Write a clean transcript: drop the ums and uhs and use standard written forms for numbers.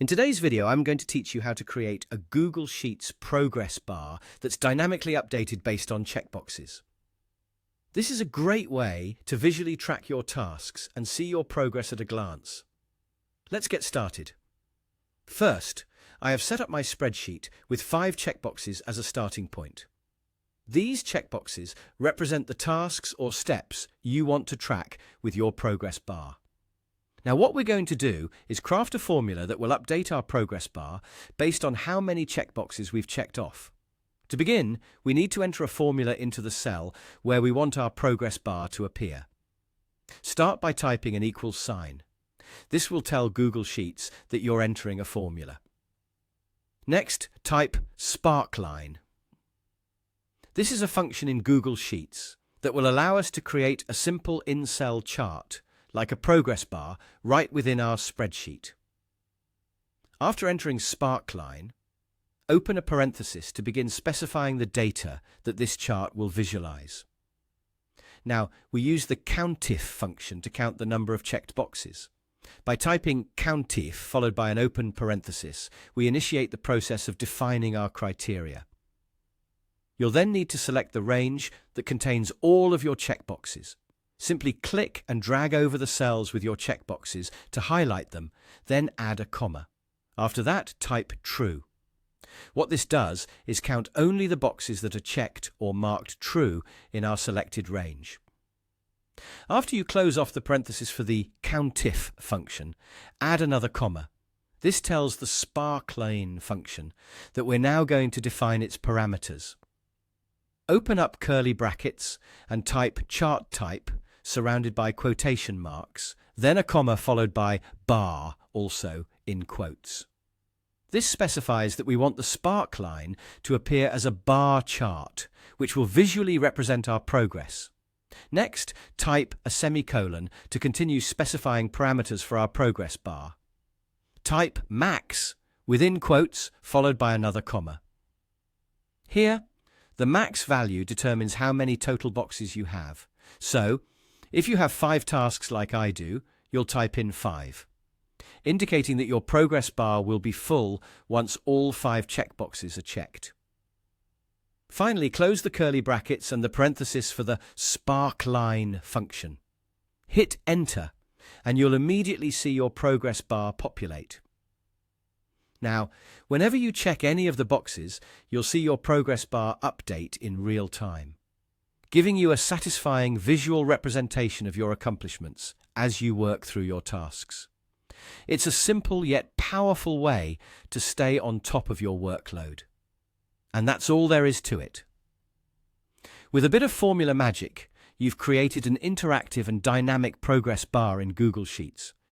In today's video, I'm going to teach you how to create a Google Sheets progress bar that's dynamically updated based on checkboxes. This is a great way to visually track your tasks and see your progress at a glance. Let's get started. First, I have set up my spreadsheet with 5 checkboxes as a starting point. These checkboxes represent the tasks or steps you want to track with your progress bar. Now, what we're going to do is craft a formula that will update our progress bar based on how many checkboxes we've checked off. To begin, we need to enter a formula into the cell where we want our progress bar to appear. Start by typing an equals sign. This will tell Google Sheets that you're entering a formula. Next, type sparkline. This is a function in Google Sheets that will allow us to create a simple in-cell chart, like a progress bar, right within our spreadsheet. After entering sparkline, open a parenthesis to begin specifying the data that this chart will visualize. Now, we use the COUNTIF function to count the number of checked boxes. By typing COUNTIF followed by an open parenthesis, we initiate the process of defining our criteria. You'll then need to select the range that contains all of your checkboxes. Simply click and drag over the cells with your checkboxes to highlight them, then add a comma. After that, type true. What this does is count only the boxes that are checked or marked true in our selected range. After you close off the parenthesis for the COUNTIF function, add another comma. This tells the sparkline function that we're now going to define its parameters. Open up curly brackets and type chart type surrounded by quotation marks, then a comma followed by bar, also in quotes. This specifies that we want the sparkline to appear as a bar chart, which will visually represent our progress. Next, type a semicolon to continue specifying parameters for our progress bar. Type max within quotes followed by another comma. Here, the max value determines how many total boxes you have. So, if you have 5 tasks like I do, you'll type in 5, indicating that your progress bar will be full once all 5 checkboxes are checked. Finally, close the curly brackets and the parenthesis for the sparkline function. Hit enter, and you'll immediately see your progress bar populate. Now, whenever you check any of the boxes, you'll see your progress bar update in real time, giving you a satisfying visual representation of your accomplishments as you work through your tasks. It's a simple yet powerful way to stay on top of your workload. And that's all there is to it. With a bit of formula magic, you've created an interactive and dynamic progress bar in Google Sheets.